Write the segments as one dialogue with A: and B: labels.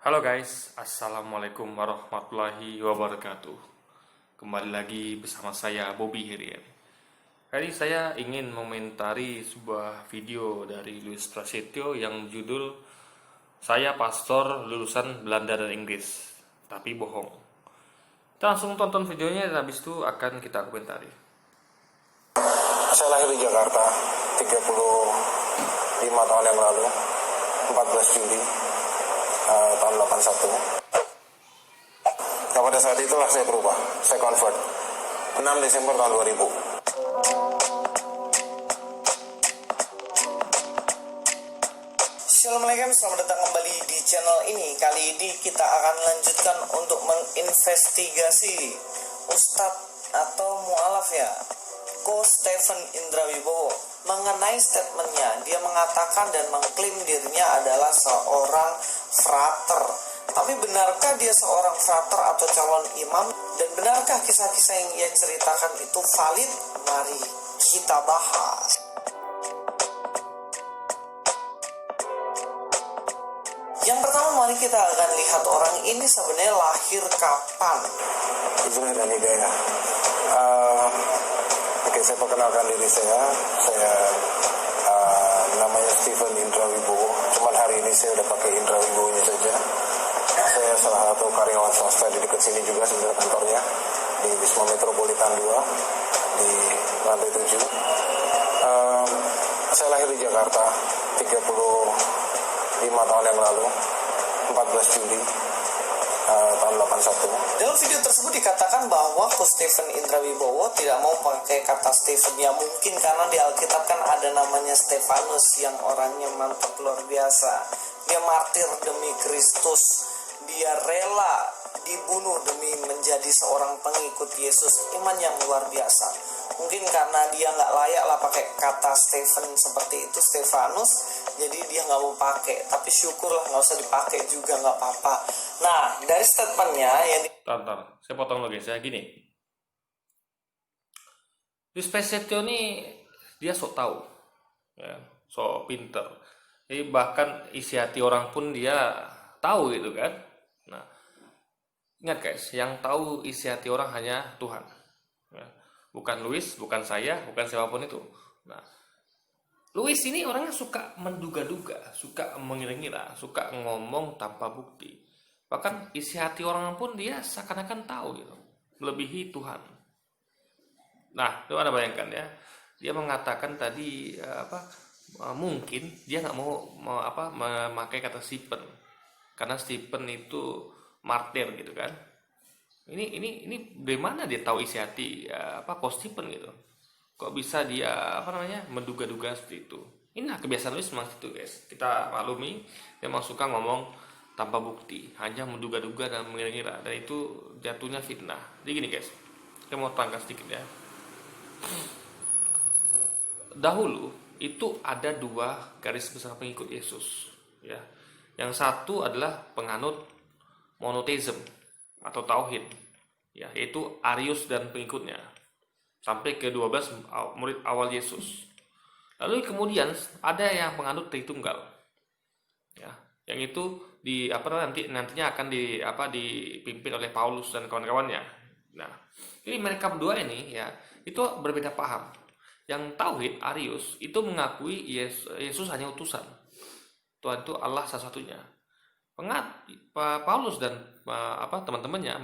A: Halo guys, Assalamualaikum warahmatullahi wabarakatuh. Kembali lagi bersama saya Bobby Herian. Kali ini saya ingin mengomentari sebuah video dari Luis Prasetyo yang judul "Saya pastor lulusan Belanda dan Inggris, tapi bohong". Kita langsung tonton videonya dan habis itu akan kita komentari.
B: Saya lahir di Jakarta 35 tahun yang lalu, 14 Juli tahun 81. Nah, pada saat itulah saya berubah, saya convert 6 Desember tahun 2000.
C: Assalamualaikum, selamat datang kembali di channel ini. Kali ini kita akan lanjutkan untuk menginvestigasi Ustadz atau mualaf ya, Ko Stephen Indrawibowo. Mengenai statementnya, dia mengatakan dan mengklaim dirinya adalah seorang frater. Tapi benarkah dia seorang frater atau calon imam? Dan benarkah kisah-kisah yang ia ceritakan itu valid? Mari kita bahas. Yang pertama, mari kita akan lihat orang ini sebenarnya lahir kapan.
B: Hijrah dan Hidayah. Oke, saya perkenalkan diri saya. Saya namanya Stephen Indrawibowo. Cuman hari ini saya udah pakai Indrawibowo-nya saja. Saya salah satu karyawan swasta di dekat sini juga, sebenarnya kantornya di Wisma Metropolitan 2 di lantai 7. Saya lahir di Jakarta 35 tahun yang lalu, 14 Juli tahun 81.
C: Dalam video tersebut dikatakan bahwa Ko Stephen Indrawibowo tidak mau pakai kata Stephen. Ya mungkin karena di Alkitab kan ada namanya Stefanus yang orangnya mantap luar biasa. Dia martir demi Kristus. Dia rela dibunuh demi menjadi seorang pengikut Yesus. Iman yang luar biasa. Mungkin karena dia nggak layak lah pakai kata Stephen seperti itu, Stefanus, jadi dia nggak mau pakai. Tapi syukurlah nggak usah dipakai juga, nggak apa-apa. Nah, dari statementnya yang
A: Tonton, saya potong lagi saya gini. Luis Prasetyo ini dia sok tahu, ya, sok pinter. Jadi bahkan isi hati orang pun dia tahu gitu kan. Nah, ingat guys, yang tahu isi hati orang hanya Tuhan. Ya. Bukan Luis, bukan saya, bukan siapapun itu. Nah, Luis ini orangnya suka menduga-duga, suka mengira-ngira, suka ngomong tanpa bukti. Bahkan isi hati orang pun dia seakan-akan tahu gitu, melebihi Tuhan. Nah, itu Anda bayangkan ya. Dia mengatakan tadi mungkin dia nggak mau memakai kata Stephen karena Stephen itu martir gitu kan. Ini dari mana dia tahu isi hati Ko Stephen gitu? Kok bisa dia menduga-duga seperti itu? Ini kebiasaan Luis memang itu guys. Kita maklumi dia memang suka ngomong tanpa bukti, hanya menduga-duga dan mengira-ngira, dan itu jatuhnya fitnah. Jadi gini guys, kita mau tangkas sedikit ya. Dahulu itu ada dua garis besar pengikut Yesus ya. Yang satu adalah penganut monoteism atau tauhid ya, yaitu Arius dan pengikutnya sampai ke 12 murid awal Yesus. Lalu kemudian ada yang penganut Tritunggal ya, yang itu nantinya akan dipimpin oleh Paulus dan kawan-kawannya. Nah, ini mereka berdua ini ya itu berbeda paham. Yang tauhid Arius itu mengakui Yesus hanya utusan. Tuhan itu Allah satu-satunya. Paulus dan teman-temannya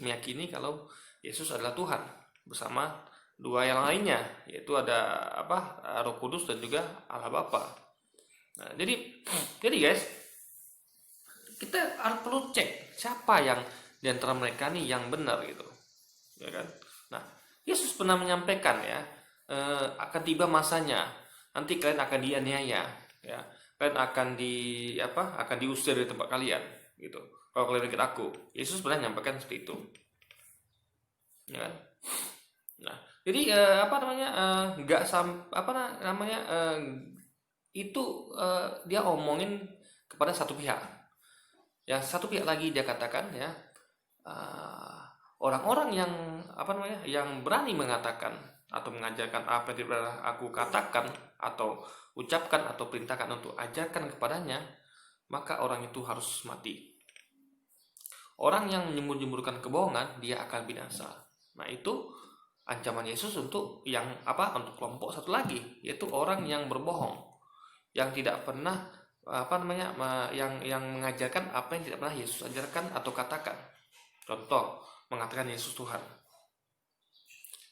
A: meyakini kalau Yesus adalah Tuhan bersama dua yang lainnya, yaitu ada Roh Kudus dan juga Allah Bapa. Nah, jadi guys, kita harus perlu cek siapa yang di antara mereka nih yang benar gitu, ya kan? Nah, Yesus pernah menyampaikan ya, akan tiba masanya, nanti kalian akan dianiaya, ya, kalian akan diusir dari tempat kalian, gitu. Kalau kalian ikut aku, Yesus pernah menyampaikan seperti itu, ya kan? Nah, jadi dia omongin kepada satu pihak. Yang satu pihak lagi dia katakan ya, orang-orang yang berani mengatakan atau mengajarkan apa yang tidak aku katakan atau ucapkan atau perintahkan untuk ajarkan kepadanya, maka orang itu harus mati. Orang yang menyembur-nyemburkan kebohongan, dia akan binasa. Nah, itu ancaman Yesus untuk untuk kelompok satu lagi, yaitu orang yang berbohong, yang tidak pernah yang mengajarkan apa yang tidak pernah Yesus ajarkan atau katakan. Contoh, mengatakan Yesus Tuhan.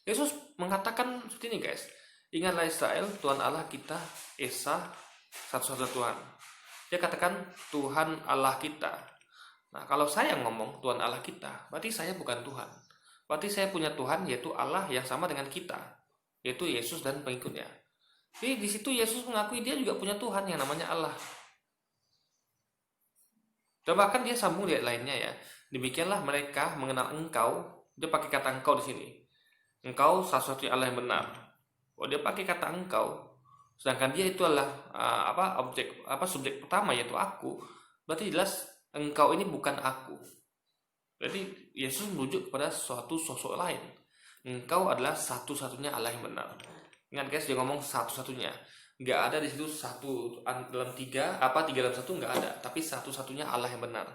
A: Yesus mengatakan seperti ini, guys. Ingatlah Israel, Tuhan Allah kita Esa, satu-satunya Tuhan. Dia katakan Tuhan Allah kita. Nah, kalau saya ngomong Tuhan Allah kita, berarti saya bukan Tuhan. Berarti saya punya Tuhan, yaitu Allah yang sama dengan kita, yaitu Yesus dan pengikutnya. Jadi di situ Yesus mengakui dia juga punya Tuhan yang namanya Allah. Dan bahkan dia sambung di ayat lainnya ya. Demikianlah mereka mengenal engkau. Dia pakai kata engkau di sini. Engkau satu-satunya Allah yang benar. Oh, dia pakai kata engkau. Sedangkan dia itu adalah subjek pertama, yaitu aku. Berarti jelas engkau ini bukan aku. Jadi Yesus merujuk kepada suatu sosok lain. Engkau adalah satu-satunya Allah yang benar. Ingat guys, dia ngomong satu-satunya. Nggak ada di situ satu dalam tiga dalam satu, nggak ada. Tapi satu-satunya Allah yang benar.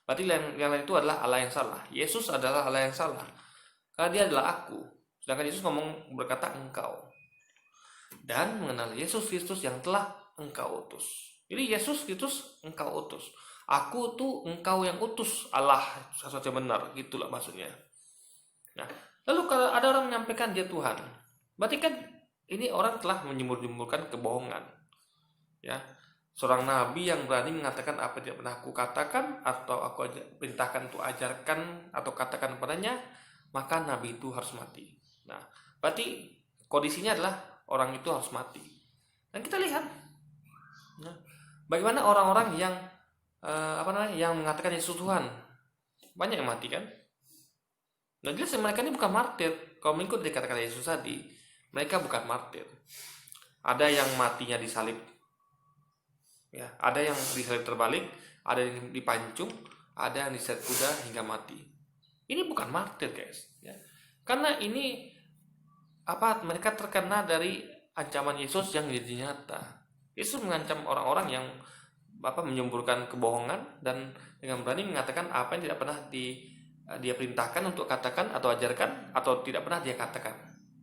A: Berarti yang lain itu adalah Allah yang salah. Yesus adalah Allah yang salah. Karena dia adalah aku. Sedangkan Yesus berkata engkau. Dan mengenal Yesus Kristus yang telah engkau utus. Jadi Yesus Kristus engkau utus. Aku tuh engkau yang utus, Allah satu-satunya benar, gitulah maksudnya. Nah, lalu kalau ada orang menyampaikan dia Tuhan, berarti kan ini orang telah menyembur-nyemburkan kebohongan. Ya, seorang nabi yang berani mengatakan apa yang tidak pernah aku katakan atau aku perintahkan untuk ajarkan atau katakan kepadanya, maka nabi itu harus mati. Nah, berarti kondisinya adalah orang itu harus mati. Dan kita lihat, nah, bagaimana orang-orang yang yang mengatakan Yesus Tuhan, banyak yang mati kan? Nah, jelas mereka ini bukan martir. Kalau mengikut dikatakan Yesus tadi, mereka bukan martir. Ada yang matinya disalib, ya, ada yang disalib terbalik, ada yang dipancung, ada yang diseret kuda hingga mati. Ini bukan martir, guys. Ya. Karena ini mereka terkena dari ancaman Yesus yang jadi nyata. Yesus mengancam orang-orang yang menyemburkan kebohongan dan dengan berani mengatakan apa yang tidak pernah dia perintahkan untuk katakan atau ajarkan atau tidak pernah dia katakan.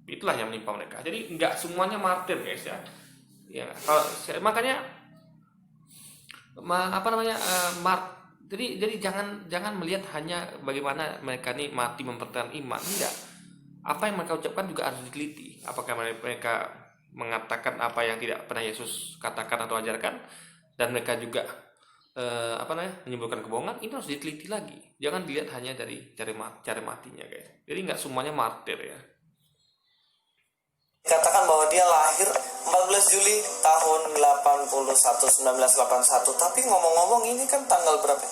A: Itulah yang menimpa mereka. Jadi nggak semuanya martir, guys ya. Ya, makanya jadi jangan melihat hanya bagaimana mereka ini mati mempertahankan iman. Tidak. Apa yang mereka ucapkan juga harus diteliti. Apakah mereka mengatakan apa yang tidak pernah Yesus katakan atau ajarkan, dan mereka juga menyemburkan kebohongan, ini harus diteliti lagi. Jangan dilihat hanya dari cara matinya, guys. Jadi nggak semuanya martir ya.
C: Katakan bahwa dia lahir 14 Juli tahun 1981. Tapi ngomong-ngomong ini kan tanggal berapa?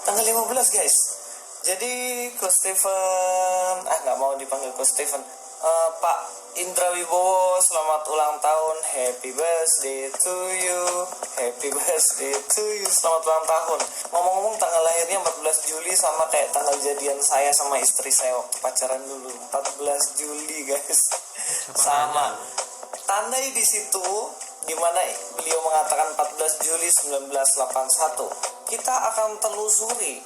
C: Tanggal 15, guys. Jadi Coach Stephen, nggak mau dipanggil Coach Stephen, Pak Indra Wibowo, selamat ulang tahun, happy birthday to you, happy birthday to you, selamat ulang tahun. Ngomong-ngomong tanggal lahirnya 14 Juli sama kayak tanggal jadian saya sama istri saya waktu pacaran dulu, 14 Juli guys. Sama. Tandai di situ di mana beliau mengatakan 14 Juli 1981. Kita akan telusuri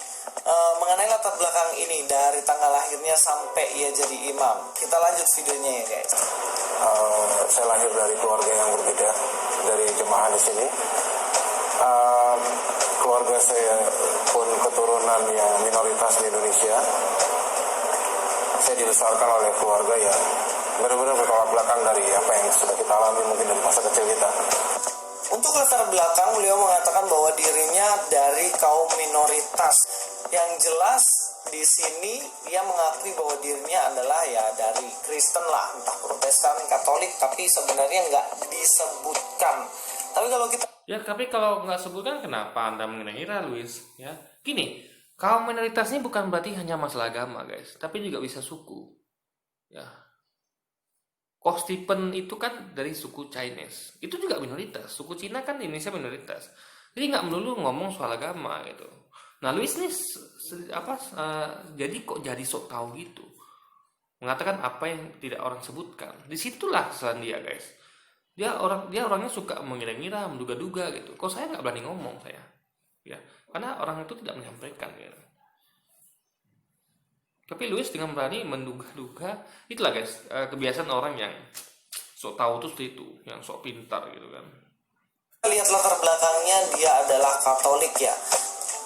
C: mengenai latar belakang ini dari tanggal lahirnya sampai ia jadi imam. Kita lanjut videonya ya guys.
B: Saya lahir dari keluarga yang berbeda dari jemaah di sini. Keluarga saya pun keturunan yang minoritas di Indonesia. Saya dibesarkan oleh keluarga yang benar-benar bertolak belakang dari apa yang sudah kita alami mungkin dari masa kecil kita.
C: Untuk latar belakang, beliau mengatakan bahwa dirinya dari kaum minoritas. Yang jelas di sini dia mengakui bahwa dirinya adalah ya dari Kristen lah, entah Protestan, Katolik, tapi sebenarnya nggak disebutkan. Tapi
A: kalau nggak sebutkan, kenapa Anda mengira Luis? Ya, gini, kaum minoritas ini bukan berarti hanya masalah agama, guys, tapi juga bisa suku. Ya, Coach Stephen itu kan dari suku Chinese, itu juga minoritas. Suku Cina kan di Indonesia minoritas. Jadi nggak melulu ngomong soal agama gitu. Nah, Luis ini jadi kok jadi sok tahu gitu, mengatakan apa yang tidak orang sebutkan. Disitulah kesalahan dia, guys. Dia orangnya suka mengira-ngira, menduga-duga gitu. Kok saya nggak berani ngomong saya. ya, karena orang itu tidak menyampaikan ya. Tapi Louis dengan berani menduga-duga, itulah guys, kebiasaan orang yang sok tahu tuh seperti itu, yang sok pintar gitu kan.
C: Lihat latar belakangnya, dia adalah Katolik ya.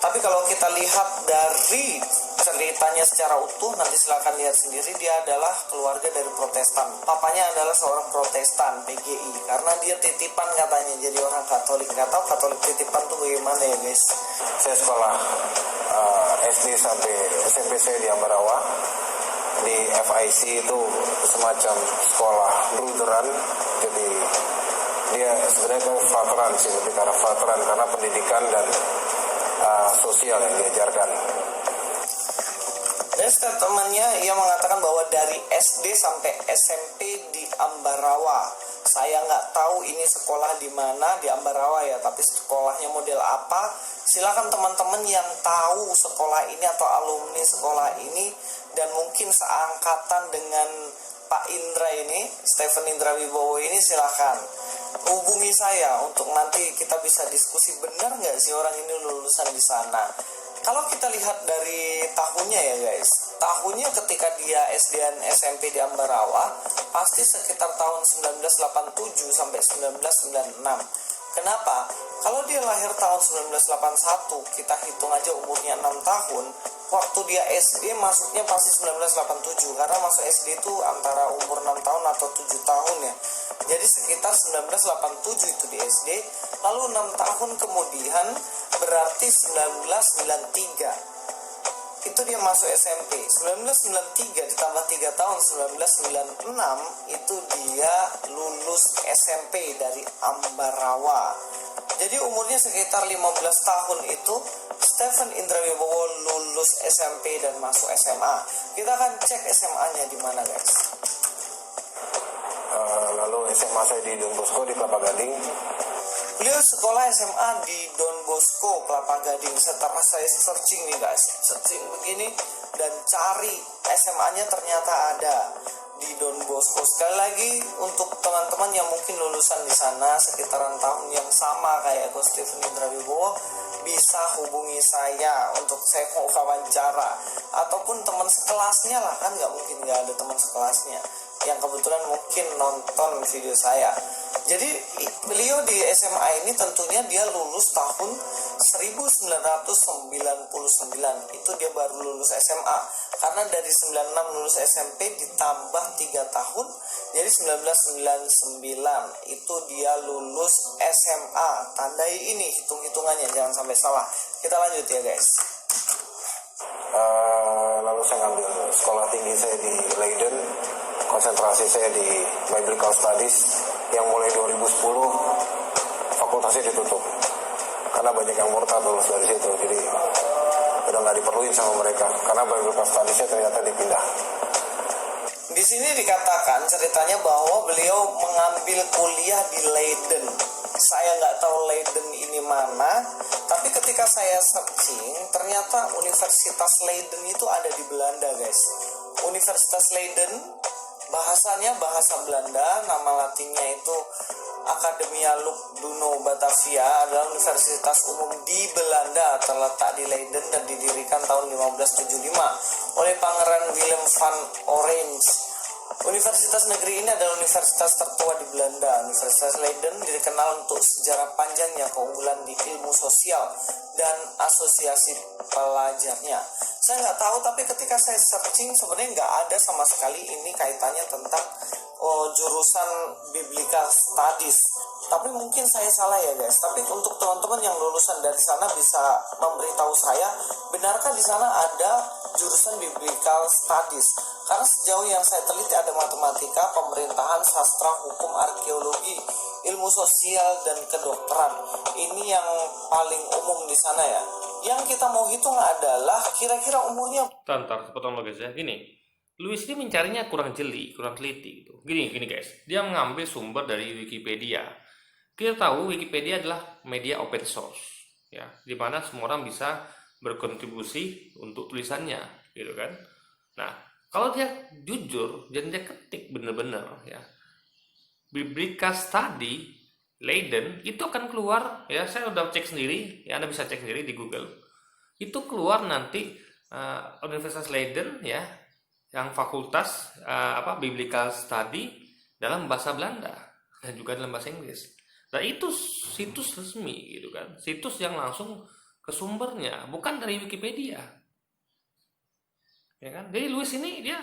C: Tapi kalau kita lihat dari ceritanya secara utuh, nanti silakan lihat sendiri, dia adalah keluarga dari Protestan. Papanya adalah seorang Protestan, PGI, karena dia titipan katanya jadi orang Katolik. Nggak tahu Katolik titipan tuh bagaimana ya guys.
B: Saya sekolah SD sampai SMP saya di Ambarawa. Di FIC itu semacam sekolah bruderan, jadi dia sebenarnya kan frateran sih, lebih karena frateran karena pendidikan dan sosial yang diajarkan.
C: Dan statementnya ia mengatakan bahwa dari SD sampai SMP di Ambarawa. Saya nggak tahu ini sekolah di mana di Ambarawa ya, tapi sekolahnya model apa? Silakan teman-teman yang tahu sekolah ini atau alumni sekolah ini dan mungkin seangkatan dengan Pak Indra ini, Stephen Indra Wibowo ini, silakan hubungi saya untuk nanti kita bisa diskusi benar nggak sih orang ini lulusan di sana. Kalau kita lihat dari tahunnya ya guys, tahunnya ketika dia SD dan SMP di Ambarawa pasti sekitar tahun 1987 sampai 1996. Kenapa? Kalau dia lahir tahun 1981, kita hitung aja umurnya 6 tahun. Waktu dia SD masuknya pasti 1987, karena masuk SD itu antara umur 6 tahun atau 7 tahun ya. Jadi sekitar 1987 itu di SD, lalu 6 tahun kemudian berarti 1993. Itu dia masuk SMP. 1993 ditambah 3 tahun, 1996 itu dia lulus SMP dari Ambarawa. Jadi umurnya sekitar 15 tahun itu Stephen Indra Wibowo lulus SMP dan masuk SMA. Kita akan cek SMA-nya di mana guys.
B: Lalu SMA saya di Don Bosco di Kelapa Gading.
C: Beliau sekolah SMA di Don Bosco Kelapa Gading. Setelah saya searching nih guys, searching begini dan cari SMA-nya ternyata ada di Don Bosco. Sekali lagi untuk teman-teman yang mungkin lulusan di sana sekitaran tahun yang sama kayak Stephen Indra Wibowo, bisa hubungi saya untuk saya mau wawancara, ataupun teman sekelasnya lah, kan nggak mungkin nggak ada teman sekelasnya yang kebetulan mungkin nonton video saya. Jadi beliau di SMA ini tentunya dia lulus tahun 1999, itu dia baru lulus SMA, karena dari 96 lulus SMP ditambah 3 tahun, jadi 1999 itu dia lulus SMA. Tandai ini hitung-hitungannya, jangan sampai salah. Kita lanjut ya guys.
B: Lalu saya ngambil sekolah tinggi saya di Leiden, konsentrasi saya di Biblical Studies, yang mulai 2010 fakultasnya ditutup karena banyak yang murtad lulus dari situ, jadi udah nggak diperluin sama mereka karena Biblical Studiesnya ternyata dipindah.
C: Di sini dikatakan ceritanya bahwa beliau mengambil kuliah di Leiden. Saya nggak tahu Leiden ini mana, tapi ketika saya searching ternyata Universitas Leiden itu ada di Belanda guys. Universitas Leiden bahasanya bahasa Belanda, nama latinnya itu Academia Lugduno Batavia, adalah universitas umum di Belanda, terletak di Leiden dan didirikan tahun 1575 oleh Pangeran Willem van Orange. Universitas negeri ini adalah universitas tertua di Belanda. Universitas Leiden dikenal untuk sejarah panjangnya, keunggulan di ilmu sosial dan asosiasi pelajarnya. Saya nggak tahu, tapi ketika saya searching sebenarnya nggak ada sama sekali ini kaitannya tentang jurusan Biblical Studies. Tapi mungkin saya salah ya guys. Tapi untuk teman-teman yang lulusan dari sana bisa memberitahu saya, benarkah di sana ada jurusan Biblical Studies? Karena sejauh yang saya teliti ada matematika, pemerintahan, sastra, hukum, arkeologi, ilmu sosial, dan kedokteran. Ini yang paling umum di sana ya. Yang kita mau hitung adalah kira-kira umurnya.
A: Tantar, potong lo guys ya. Gini, Louis ini mencarinya kurang jeli, kurang teliti gitu. Gini guys, dia mengambil sumber dari Wikipedia. Kita tahu Wikipedia adalah media open source, ya, di mana semua orang bisa berkontribusi untuk tulisannya, gitu kan. Nah, kalau dia jujur dan dia ketik bener-bener ya, Biblical Study Leiden itu akan keluar, ya saya udah cek sendiri, ya Anda bisa cek sendiri di Google. Itu keluar nanti Universitas Leiden ya, yang fakultas Biblical Study dalam bahasa Belanda dan juga dalam bahasa Inggris. Dan itu situs resmi gitu kan, situs yang langsung ke sumbernya, bukan dari Wikipedia. Ya kan? Jadi Louis ini dia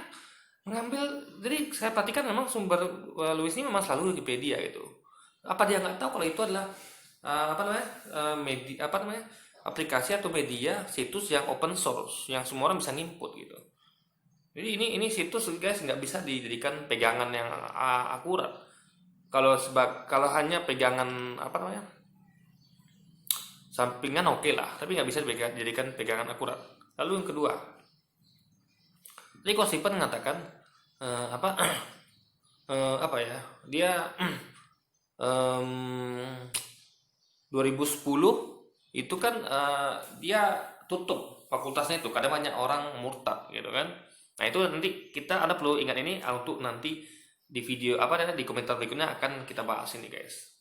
A: mengambil, jadi saya perhatikan memang sumber Louis ini memang selalu Wikipedia gitu. Apa dia nggak tahu kalau itu adalah media aplikasi atau media situs yang open source yang semua orang bisa nginput gitu. Jadi ini situs guys nggak bisa dijadikan pegangan yang akurat. Kalau hanya pegangan sampingan oke lah, tapi nggak bisa dijadikan pegangan akurat. Lalu yang kedua, Rico Stephen mengatakan dia 2010 itu kan dia tutup fakultasnya itu karena banyak orang murtad gitu kan. Nah itu nanti Anda perlu ingat ini untuk nanti di video di komentar berikutnya akan kita bahas ini guys.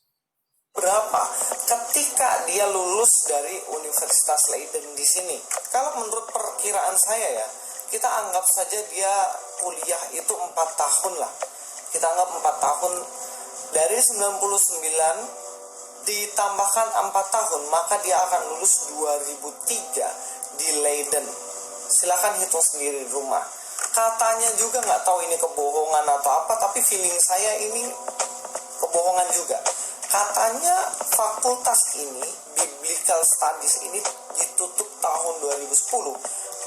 C: Berapa ketika dia lulus dari Universitas Leiden di sini? Kalau menurut perkiraan saya ya, kita anggap saja dia kuliah itu 4 tahun lah. Kita anggap 4 tahun. Dari 99 ditambahkan 4 tahun, maka dia akan lulus 2003 di Leiden. Silakan hitung sendiri di rumah. Katanya juga nggak tahu ini kebohongan atau apa, tapi feeling saya ini kebohongan juga. Katanya fakultas ini, Biblical Studies ini ditutup tahun 2010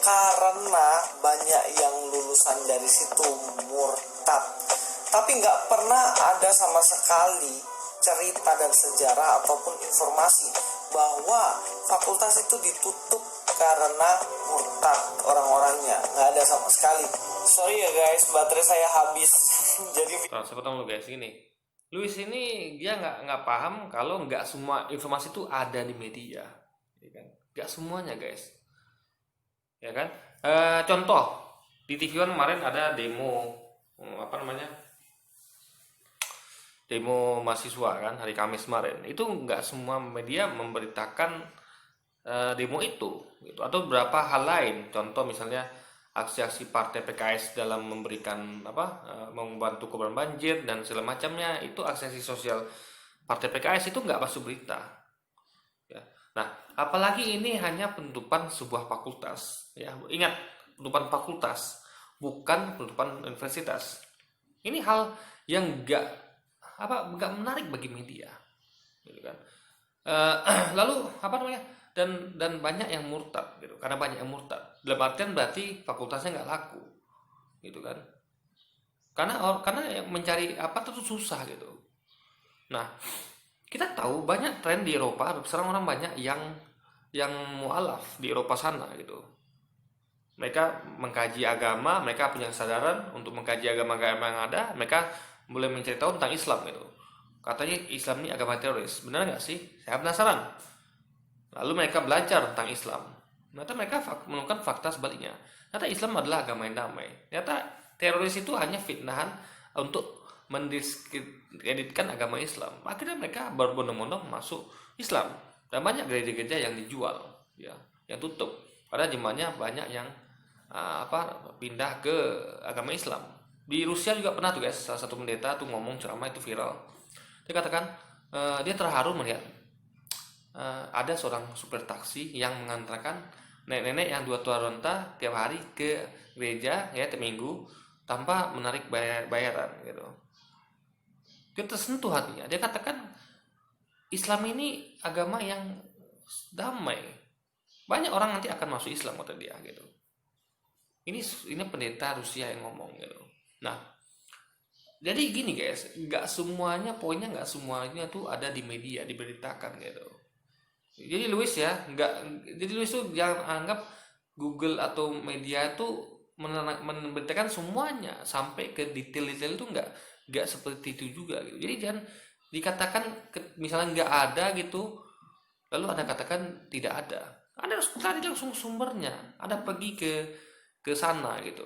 C: karena banyak yang lulusan dari situ murtad. Tapi nggak pernah ada sama sekali cerita dan sejarah ataupun informasi bahwa fakultas itu ditutup karena murtad orang-orangnya. Nggak ada sama sekali. Sorry ya guys, baterai saya habis. Jadi
A: saya potong dulu guys, gini. Louis ini dia nggak paham kalau nggak semua informasi itu ada di media, ya kan? Nggak semuanya guys, ya kan? Contoh di TV One kemarin ada demo demo mahasiswa kan hari Kamis kemarin. Itu nggak semua media memberitakan demo itu gitu. Atau beberapa hal lain, contoh misalnya aksi-aksi partai PKS dalam memberikan membantu korban banjir dan segala macamnya, itu aksi sosial partai PKS itu nggak masuk berita ya. Nah apalagi ini hanya penutupan sebuah fakultas ya, ingat penutupan fakultas bukan penutupan universitas. Ini hal yang nggak menarik bagi media gitu kan. Lalu dan banyak yang murtad gitu, karena banyak yang murtad dalam artian berarti fakultasnya nggak laku gitu kan, karena yang mencari itu susah gitu. Nah kita tahu banyak tren di Eropa sekarang, orang banyak yang mualaf di Eropa sana gitu. Mereka mengkaji agama, mereka punya kesadaran untuk mengkaji agama-agama yang ada, mereka mulai mencari tahu tentang Islam gitu. Katanya Islam ini agama teroris, benar nggak sih? Saya penasaran. Lalu mereka belajar tentang Islam. Ternyata mereka menemukan fakta sebaliknya. Ternyata Islam adalah agama yang damai. Ternyata teroris itu hanya fitnahan untuk mendiskreditkan agama Islam. Akhirnya mereka berbondong-bondong masuk Islam. Dan banyak gereja-gereja yang dijual, ya, yang tutup. Padahal jemaahnya banyak yang pindah ke agama Islam. Di Rusia juga pernah tuh guys, salah satu pendeta tuh ngomong ceramah itu viral. Dia katakan dia terharu melihat ada seorang supir taksi yang mengantarkan nenek-nenek yang 2 tua renta tiap hari ke gereja ya tiap minggu tanpa menarik bayaran gitu. Dia tersentuh hatinya. Dia katakan Islam ini agama yang damai. Banyak orang nanti akan masuk Islam kata dia gitu. Ini pendeta Rusia yang ngomong gitu. Nah, jadi gini guys, nggak semuanya tuh ada di media diberitakan gitu. Jadi Louis tuh jangan anggap Google atau media itu memberitakan semuanya sampai ke detail-detail itu nggak seperti itu juga gitu. Jadi jangan dikatakan misalnya nggak ada gitu, lalu Anda katakan tidak ada. Anda harus cari langsung sumbernya. Anda pergi ke sana gitu,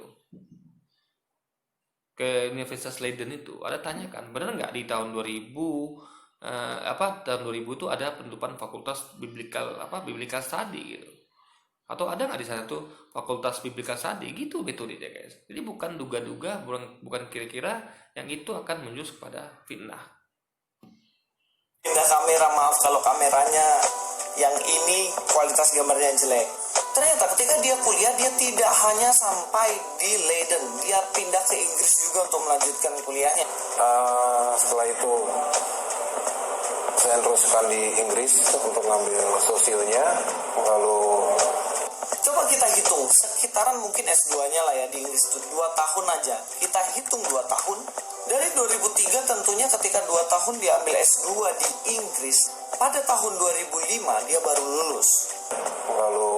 A: ke Universitas Leiden itu, ada tanyakan benar nggak di tahun 2000 tahun 2000 itu ada penutupan fakultas biblical study gitu. Atau ada nggak di sana tuh fakultas biblical study gitu metodenya guys. Jadi bukan duga-duga, bukan kira-kira, yang itu akan menjurus kepada fitnah.
C: Pindah kamera, maaf kalau kameranya yang ini kualitas gambarnya jelek. Ternyata ketika dia kuliah, dia tidak hanya sampai di Leiden, dia pindah ke Inggris juga untuk melanjutkan kuliahnya.
B: Setelah itu saya teruskan di Inggris untuk ngambil sosionya, lalu
C: Coba kita hitung, sekitaran mungkin S2-nya lah ya di Inggris itu 2 tahun aja. Kita hitung 2 tahun. Dari 2003 tentunya ketika 2 tahun dia ambil S2 di Inggris, pada tahun 2005 dia baru lulus.
B: lalu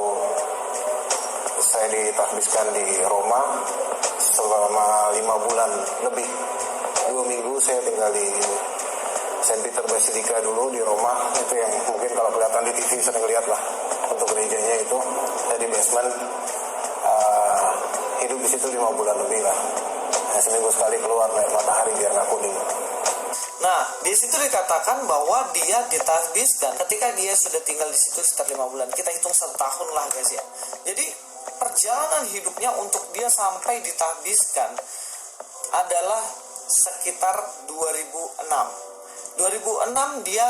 B: saya ditakbiskan di Roma selama 5 bulan lebih. 2 minggu saya tinggal di Saint Peter Basilica dulu di Roma, itu yang mungkin kalau kelihatan di TV sering lihat lah, untuk gerejanya itu. Saya di basement, hidup di situ 5 bulan lebih lah. Seminggu sekali keluar naik matahari biar nggak kuning.
C: Nah, di situ dikatakan bahwa dia ditakbiskan ketika dia sudah tinggal di situ sekitar 5 bulan. Kita hitung 1 tahun lah guys ya. Jadi perjalanan hidupnya untuk dia sampai ditakbiskan adalah sekitar 2006. 2006 dia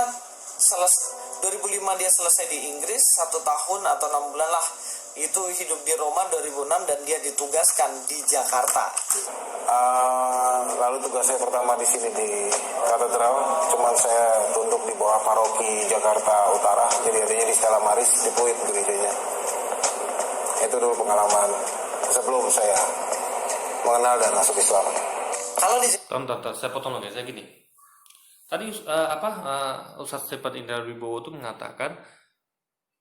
C: 2005 dia selesai di Inggris, 1 tahun atau 6 bulan lah itu hidup di Roma 2006, dan dia ditugaskan di Jakarta.
B: Lalu tugas saya pertama di sini di katedral, cuman saya tunduk di bawah paroki Jakarta Utara, jadi adanya di Stella Maris di Pluit gerejanya. Itu dulu pengalaman sebelum saya mengenal dan masuk Islam.
C: Kalau di
A: Tonton, saya potong lagi, saya gini. Tadi Ustadz Stephen Indra Wibowo itu mengatakan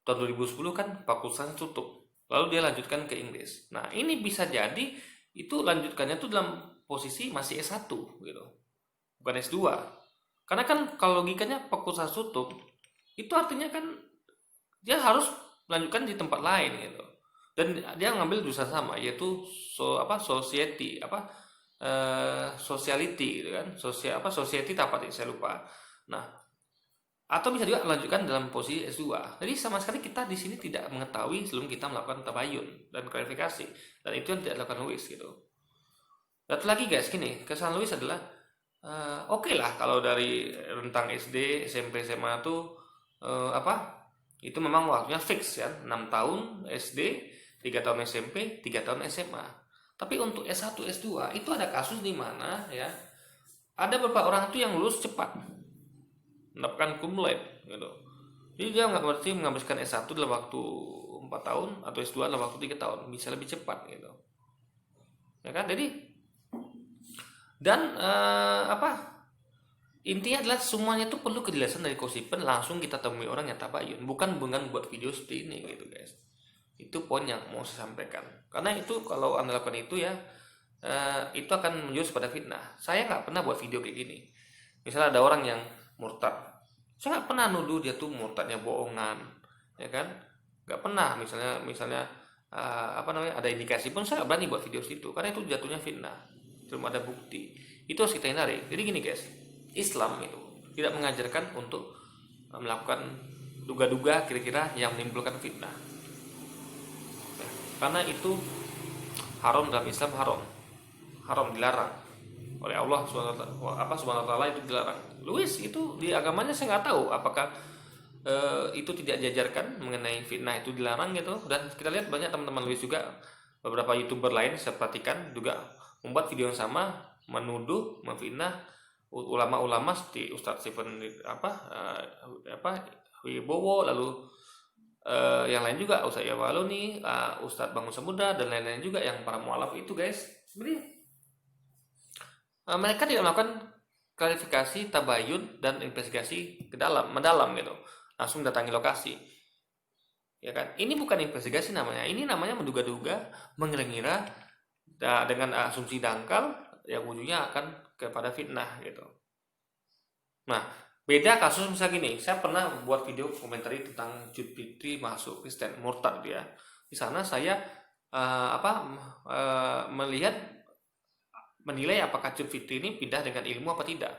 A: tahun 2010 kan fakultasnya tutup, lalu dia lanjutkan ke Inggris. Nah ini bisa jadi itu lanjutkannya tuh dalam posisi masih S1 gitu, bukan S2. Karena kan kalau logikanya fakultas tutup, itu artinya kan dia harus melanjutkan di tempat lain gitu. Dan dia ngambil jurusan sama, yaitu society sociality gitu kan, society apa tadi saya lupa. Nah, atau bisa juga melanjutkan dalam posisi S2. Jadi sama sekali kita di sini tidak mengetahui sebelum kita melakukan tabayun dan klarifikasi, dan itu yang tidak dilakukan Louis gitu. Dan lagi guys, gini, kesan Louis adalah oke lah kalau dari rentang SD, SMP, SMA tuh itu memang waktunya fix ya, 6 tahun SD, 3 tahun SMP, 3 tahun SMA. Tapi untuk S1, S2 itu ada kasus di mana ya ada beberapa orang itu yang lulus cepat, mendapatkan cum laude gitu. Jadi dia nggak berarti menghabiskan S1 dalam waktu 4 tahun atau S2 dalam waktu 3 tahun, bisa lebih cepat gitu. Ya kan? Jadi dan intinya adalah semuanya itu perlu kejelasan dari Kosipen, langsung kita temui orang yang tabayun, bukan dengan buat video seperti ini gitu guys. Itu poin yang mau saya sampaikan, karena itu kalau Anda lakukan itu ya itu akan menjurus pada fitnah. Saya nggak pernah buat video kayak gini. Misalnya ada orang yang murtad, saya nggak pernah nuduh dia tuh murtadnya bohongan, ya kan? Nggak pernah. Misalnya ada indikasi pun saya nggak berani buat video situ, karena itu jatuhnya fitnah, belum ada bukti. Itu harus kita hindari. Jadi gini guys, Islam itu tidak mengajarkan untuk melakukan duga-duga kira-kira yang menimbulkan fitnah. Karena itu haram dalam Islam, haram dilarang oleh Allah Subhanahu wa taala, itu dilarang. Louis itu di agamanya saya nggak tahu apakah itu tidak diajarkan mengenai fitnah itu dilarang gitu. Dan kita lihat banyak teman-teman Louis juga, beberapa YouTuber lain saya perhatikan juga membuat video yang sama, menuduh, memfitnah ulama-ulama seperti Ustadz Stephen Wibowo, lalu yang lain juga Ustadz Yawaloni, Ustadz Bangun Samudra, dan lain-lain juga yang para mualaf itu guys. Sebenarnya mereka tidak melakukan klarifikasi, tabayun, dan investigasi mendalam gitu, langsung datangi lokasi, ya kan? Ini bukan investigasi namanya, ini namanya menduga-duga, mengira-ngira dengan asumsi dangkal yang ujungnya akan kepada fitnah gitu. Nah, beda kasus misalnya gini, saya pernah buat video komentari tentang Jude Fitri masuk Kristen, murtad dia. Di sana saya menilai apakah Jude Fitri ini pindah dengan ilmu apa tidak.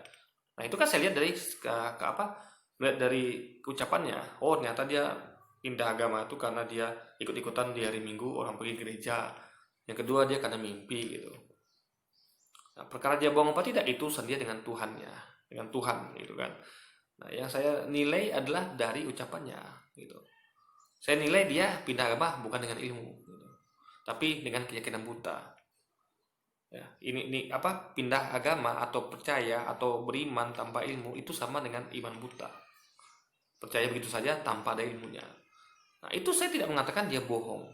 A: Nah itu kan saya lihat dari ke apa? Lihat dari ucapannya. Oh ternyata dia pindah agama itu karena dia ikut-ikutan di hari Minggu orang pergi gereja. Yang kedua dia karena mimpi gitu. Nah, perkara dia bohong apa tidak itu urusan dia dengan Tuhannya, dengan Tuhan gitu kan. Nah, yang saya nilai adalah dari ucapannya gitu. Saya nilai dia pindah agama bukan dengan ilmu gitu, tapi dengan keyakinan buta. Ya, ini apa pindah agama atau percaya atau beriman tanpa ilmu itu sama dengan iman buta. Percaya begitu saja tanpa ada ilmunya. Nah, itu saya tidak mengatakan dia bohong.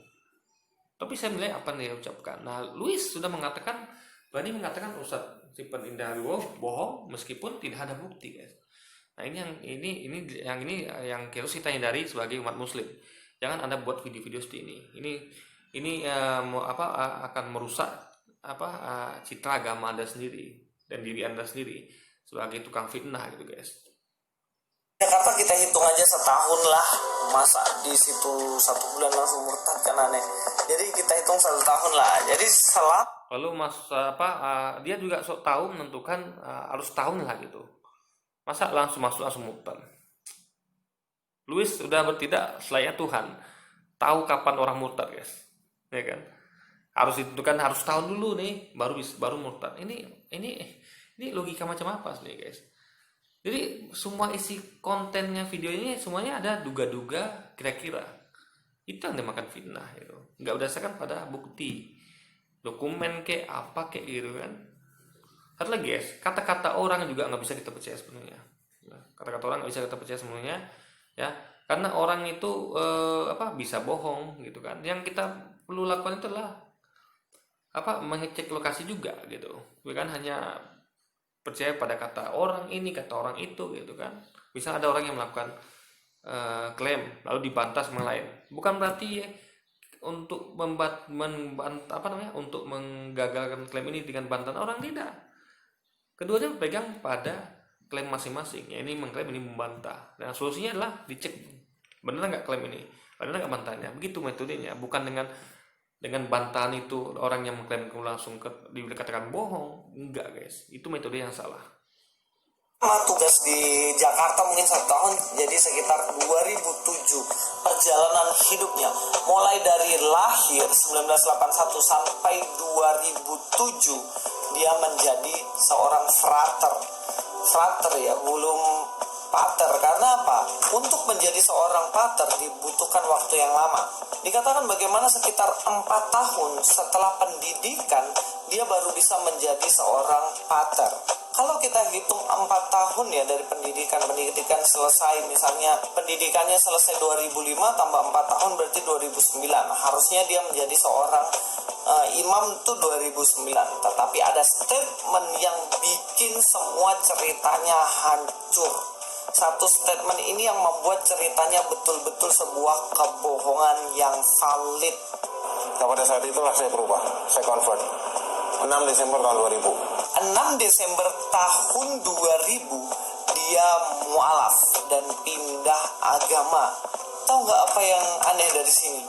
A: Tapi saya nilai apa yang dia ucapkan. Nah, Louis sudah mengatakan berani mengatakan Ustadz Stephen Indrawibowo bohong meskipun tidak ada bukti, guys. Nah, ini yang harus kita hindari sebagai umat muslim. Jangan Anda buat video-video seperti ini. Ini akan merusak citra agama Anda sendiri dan diri Anda sendiri sebagai tukang fitnah gitu, guys.
C: Jakarta kita hitung aja setahun lah, masa di situ 1 bulan langsung murtad kan aneh. Jadi kita hitung 1 tahun lah. Jadi
A: lalu dia juga sok tahu menentukan harus tahun lah gitu. Masa langsung murtad? Louis sudah bertindak selayaknya Tuhan, tahu kapan orang murtad, guys, ya kan? Harus ditentukan harus tahun dulu nih baru murtad. Ini logika macam apa sih, guys? Jadi semua isi kontennya video ini semuanya ada duga-duga kira-kira. Itu yang dimakan fitnah gitu. Nggak berdasarkan pada bukti. Dokumen kayak apa kayak gitu kan. Satu lagi, guys, kata-kata orang juga nggak bisa kita percaya sepenuhnya. Kata-kata orang nggak bisa kita percaya sepenuhnya, ya. Karena orang itu bisa bohong gitu kan. Yang kita perlu lakukan itu adalah mengecek lokasi juga gitu. Bukan hanya percaya pada kata orang ini, kata orang itu gitu kan. Misal ada orang yang melakukan klaim lalu dibantah sama lain. Bukan berarti untuk untuk menggagalkan klaim ini dengan bantahan orang, tidak. Keduanya berpegang pada klaim masing-masing. Ya, ini mengklaim, ini membantah. Dan solusinya adalah dicek benar nggak klaim ini, benar nggak bantahnya. Begitu metodenya, bukan dengan bantahan itu orang yang mengklaim langsung dikatakan bohong. Enggak, guys, itu metode yang salah.
C: tugas di Jakarta mungkin 1 tahun, jadi sekitar 2007 perjalanan hidupnya mulai dari lahir 1981 sampai 2007 dia menjadi seorang frater ya, belum pater. Karena apa? Untuk menjadi seorang pater dibutuhkan waktu yang lama. Dikatakan bagaimana sekitar 4 tahun setelah pendidikan dia baru bisa menjadi seorang pater. Kalau kita hitung 4 tahun ya dari pendidikan selesai, misalnya pendidikannya selesai 2005 tambah 4 tahun berarti 2009. Harusnya dia menjadi seorang imam itu 2009. Tetapi ada statement yang bikin semua ceritanya hancur. Satu statement ini yang membuat ceritanya betul-betul sebuah kebohongan yang valid.
B: Nah, pada saat itulah saya berubah, saya convert. 6 Desember tahun 2000.
C: 6 Desember tahun 2000 dia mualaf dan pindah agama. Tahu nggak apa yang aneh dari sini?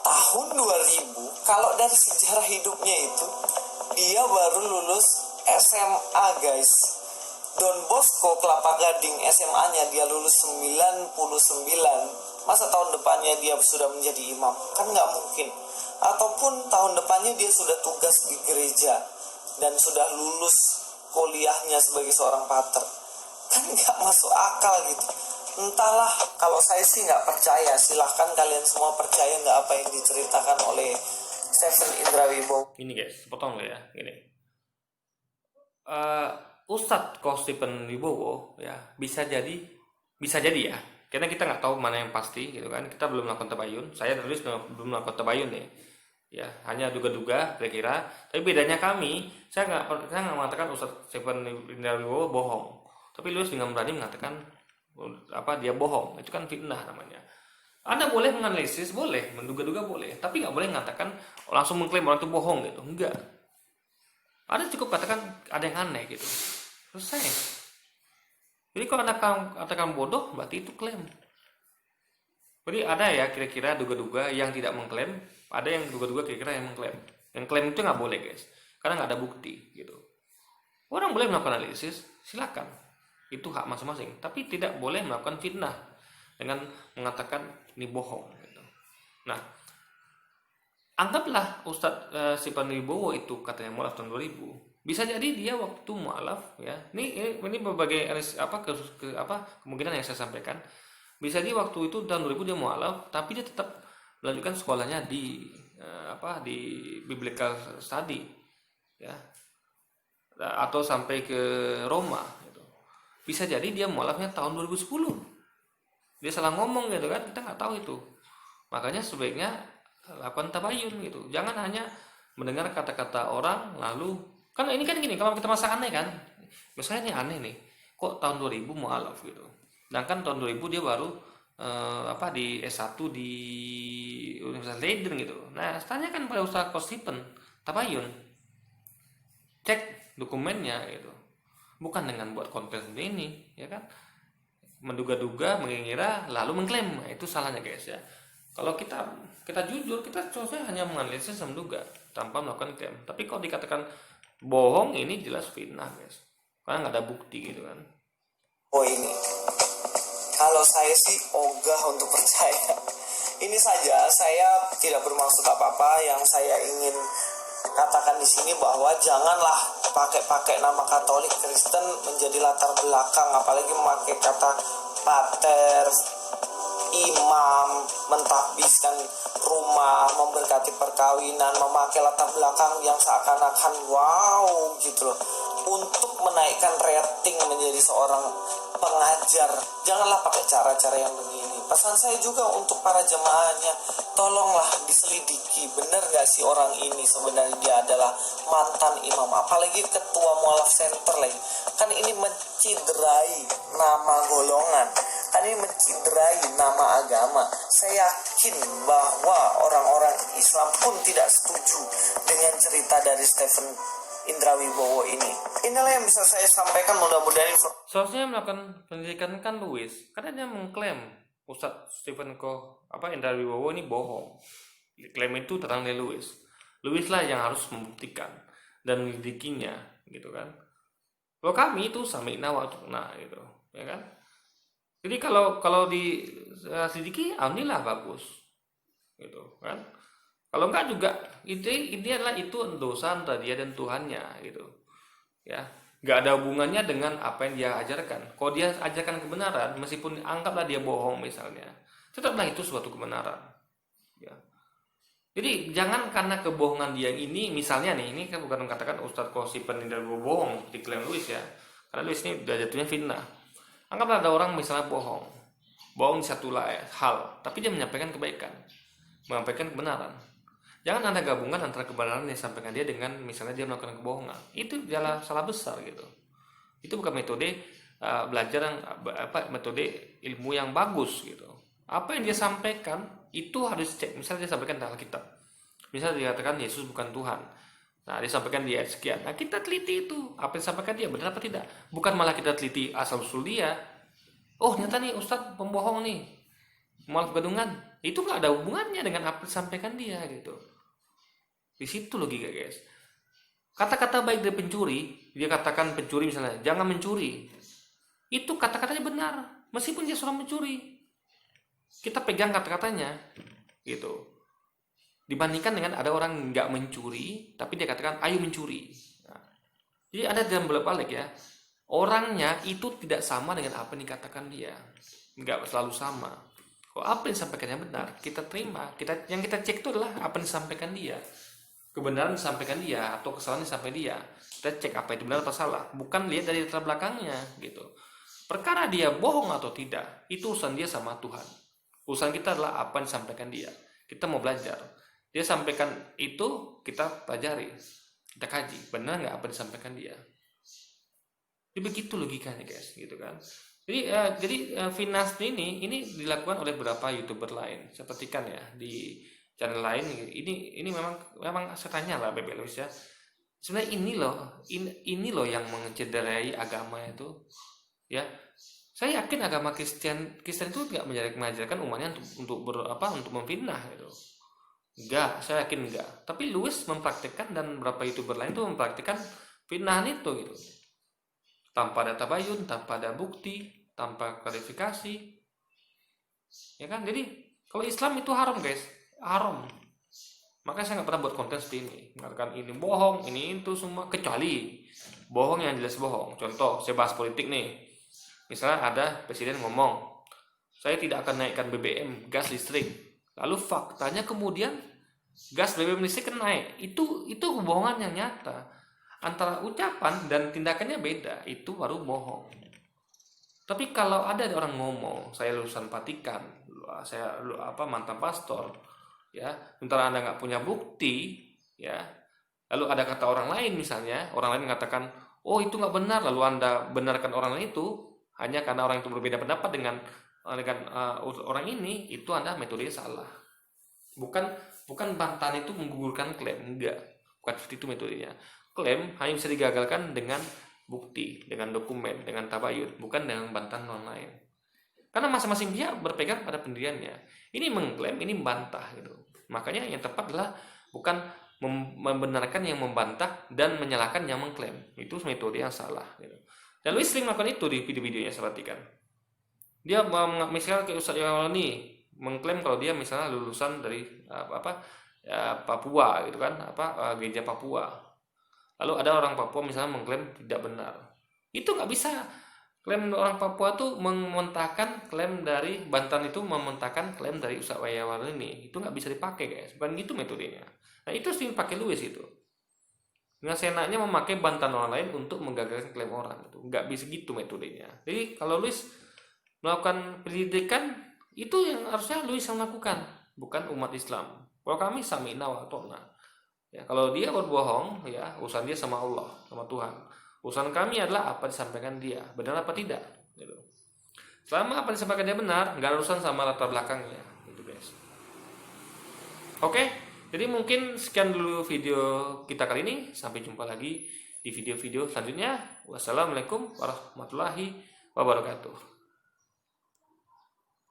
C: Tahun 2000, kalau dari sejarah hidupnya itu dia baru lulus SMA, guys. Don Bosco Kelapa Gading SMA-nya dia lulus 99. Masa tahun depannya dia sudah menjadi imam? Kan nggak mungkin. Ataupun tahun depannya dia sudah tugas di gereja dan sudah lulus kuliahnya sebagai seorang pater. Kan nggak masuk akal gitu. Entahlah, kalau saya sih nggak percaya. Silahkan kalian semua percaya nggak apa yang diceritakan oleh Stephen Indrawibowo.
A: Ini, guys, potong lo ya, gini. Ustadz Stephen Wibowo ya bisa jadi ya, karena kita nggak tahu mana yang pasti gitu kan. Kita belum melakukan tabayun, saya terus belum melakukan tabayun nih ya, hanya duga-duga kira-kira. Tapi bedanya saya nggak mengatakan Ustadz Stephen Wibowo bohong, tapi Louis dengan berani mengatakan dia bohong. Itu kan fitnah namanya. Anda boleh menganalisis, boleh menduga-duga, boleh, tapi nggak boleh mengatakan langsung mengklaim orang itu bohong gitu. Enggak, Anda cukup katakan ada yang aneh gitu, selesai. Jadi kalau Anda katakan bodoh, berarti itu klaim. Jadi ada ya kira-kira duga-duga yang tidak mengklaim, ada yang duga-duga kira-kira yang mengklaim. Yang klaim itu nggak boleh, guys, karena nggak ada bukti gitu. Orang boleh melakukan analisis, silakan, itu hak masing-masing, tapi tidak boleh melakukan fitnah dengan mengatakan ini bohong gitu. Nah, anggaplah Ustadz Stephen Wibowo itu katanya mualaf tahun 2000, bisa jadi dia waktu mualaf ya, ini berbagai kemungkinan yang saya sampaikan. Bisa jadi waktu itu tahun 2000 dia mualaf, tapi dia tetap melanjutkan sekolahnya di di biblical study ya, atau sampai ke Roma gitu. Bisa jadi dia mualafnya tahun 2010, dia salah ngomong gitu kan, kita nggak tahu itu. Makanya sebaiknya lakukan tabayun gitu, jangan hanya mendengar kata-kata orang lalu, kan ini kan gini, kalau kita masa aneh kan, misalnya ini aneh nih, kok tahun 2000 mualaf gitu, sedangkan tahun 2000 dia baru di S1 di Universitas Leiden gitu. Nah, tanyakan pada Ustaz Coach Stephen tabayun, cek dokumennya gitu, bukan dengan buat konten seperti ini ya kan, menduga-duga, mengira lalu mengklaim. Nah, itu salahnya guys ya. Kalau kita jujur, kita seharusnya hanya menganalisis dan menduga tanpa melakukan klaim. Tapi kalau dikatakan bohong, ini jelas fitnah guys, karena nggak ada bukti gitu kan.
C: Oh ini, kalau saya sih ogah untuk percaya. Ini saja, saya tidak bermaksud apa-apa. Yang saya ingin katakan di sini bahwa janganlah pakai nama Katolik Kristen menjadi latar belakang, apalagi memakai kata pater, imam, mentahbiskan rumah, memberkati perkawinan, memakai latar belakang yang seakan-akan wow gitu loh, untuk menaikkan rating menjadi seorang pengajar. Janganlah pakai cara-cara yang begini. Pesan saya juga untuk para jemaahnya, tolonglah diselidiki, benar gak sih orang ini sebenarnya dia adalah mantan imam, apalagi ketua mualaf center lagi. Kan ini menciderai nama golongan, kan ini menciderai nama agama. Saya yakin bahwa orang-orang Islam pun tidak setuju dengan cerita dari Stephen Indra Wibowo ini. Inilah yang bisa saya sampaikan, mudah-mudahan
A: Seharusnya melakukan pendidikan kan Louis, karena dia mengklaim Ustadz Stephen Indra Wibowo ini bohong. Klaim itu datang dari Louis. Louis lah yang harus membuktikan dan menyelidikinya gitu kan. Kalau kami itu sami'na wa ata'na gitu, ya kan. Jadi kalau di selidiki, alhamdulillah bagus gitu kan. Kalau enggak juga, ini adalah itu dosa antara dia dan Tuhannya gitu ya, nggak ada hubungannya dengan apa yang dia ajarkan. Kalau dia ajarkan kebenaran, meskipun anggaplah dia bohong misalnya, tetaplah itu suatu kebenaran ya. Jadi jangan karena kebohongan dia ini, misalnya nih, ini kan bukan mengatakan Ustadz Coach Stephen Indra bohong di klaim Louis ya, karena Louis ini udah jatuhnya fitnah. Anggaplah ada orang misalnya bohong di satu hal, tapi dia menyampaikan kebaikan, menyampaikan kebenaran. Jangan ada gabungan antara kebenaran yang disampaikan dia dengan misalnya dia melakukan kebohongan. Itu salah besar gitu. Itu bukan metode belajar yang metode ilmu yang bagus gitu. Apa yang dia sampaikan itu harus cek. Misalnya dia sampaikan dalam Alkitab, misalnya dia katakan Yesus bukan Tuhan. Nah, dia sampaikan di ayat sekian. Nah, kita teliti itu apa yang disampaikan dia benar apa tidak. Bukan malah kita teliti asal usul dia. Oh, ternyata nih Ustadz pembohong nih, mualaf gadungan. Itu nggak ada hubungannya dengan apa yang disampaikan dia gitu. Di situ logika guys. Kata-kata baik dari pencuri, dia katakan pencuri misalnya, jangan mencuri. Itu kata-katanya benar, meskipun dia seorang mencuri. Kita pegang kata-katanya, gitu. Dibandingkan dengan ada orang nggak mencuri, tapi dia katakan ayo mencuri. Nah, jadi ada dalam balik ya. Orangnya itu tidak sama dengan apa yang dikatakan dia, nggak selalu sama. Kalau apa yang disampaikannya benar, kita terima. Yang kita cek itu adalah apa yang disampaikan dia. Kebenaran disampaikan dia atau kesalahan disampaikan dia, kita cek apa itu benar atau salah, bukan lihat dari latar belakangnya gitu. Perkara dia bohong atau tidak, itu urusan dia sama Tuhan. Urusan kita adalah apa yang disampaikan dia. Kita mau belajar, dia sampaikan itu, kita pelajari, kita kaji, benar nggak apa yang disampaikan dia. Jadi begitu logikanya guys, gitu kan. Jadi finance ini dilakukan oleh beberapa YouTuber lain, seperti kan ya di channel lain. Ini memang saya tanya lah Bebe Louis ya, sebenarnya ini loh yang mencederai agama itu ya. Saya yakin agama Kristen itu nggak mengajarkan umatnya untuk memfitnah gitu, enggak, saya yakin enggak. Tapi Louis mempraktikkan dan beberapa YouTuber lain itu mempraktikkan fitnahan itu gitu. tanpa ada tabayun, tanpa ada bukti, tanpa klarifikasi, ya kan? Jadi kalau Islam itu haram guys, haram. Makanya saya nggak pernah buat konten seperti ini, mengatakan ini bohong, ini itu semua, kecuali bohong yang jelas bohong. Contoh, saya bahas politik nih. Misalnya ada presiden ngomong, saya tidak akan naikkan BBM, gas listrik. Lalu faktanya kemudian gas BBM listrik kan naik. Itu kebohongan yang nyata. Antara ucapan dan tindakannya beda, itu baru bohong. Tapi kalau ada orang ngomong, saya lulusan Vatikan, saya mantan pastor, ya, sementara Anda nggak punya bukti, ya, lalu ada kata orang lain misalnya, orang lain mengatakan, oh itu nggak benar, lalu Anda benarkan orang lain itu hanya karena orang itu berbeda pendapat dengan orang ini, itu Anda metodenya salah. Bukan bantahan itu menggugurkan klaim, enggak, bukan seperti itu metodenya. Klaim hanya bisa digagalkan dengan bukti, dengan dokumen, dengan tabayun, bukan dengan bantahan orang lain. Karena masing-masing pihak berpegang pada pendiriannya. Ini mengklaim, ini membantah gitu. Makanya yang tepat adalah bukan membenarkan yang membantah dan menyalahkan yang mengklaim. Itu metode yang salah gitu. Dan Luis sering melakukan itu di video-videonya, saya perhatikan. Dia misalnya kayak Ustaz Yawani mengklaim kalau dia misalnya lulusan dari Papua gitu kan, gereja Papua. Lalu ada orang Papua misalnya mengklaim tidak benar. Itu nggak bisa. Klaim orang Papua tuh mementahkan klaim dari Banten, itu mementahkan klaim dari Ustaz Yawani ini. Itu nggak bisa dipakai guys. Bukan gitu metodenya. Nah itu sering pakai Luis itu. Dengan senaknya memakai bantahan orang lain untuk menggagalkan klaim orang itu. Nggak bisa gitu metodenya. Jadi kalau Luis melakukan pendidikan, itu yang harusnya Luis yang lakukan, bukan umat Islam. Kalau kami sami'na wa ata'na. Ya, kalau dia berbohong, ya urusan dia sama Allah, sama Tuhan. Urusan kami adalah apa disampaikan dia, benar apa tidak. Gitu. Selama apa disampaikan dia benar, nggak ada urusan sama latar belakangnya, gitu guys. Oke, jadi mungkin sekian dulu video kita kali ini. Sampai jumpa lagi di video-video selanjutnya. Wassalamualaikum warahmatullahi wabarakatuh.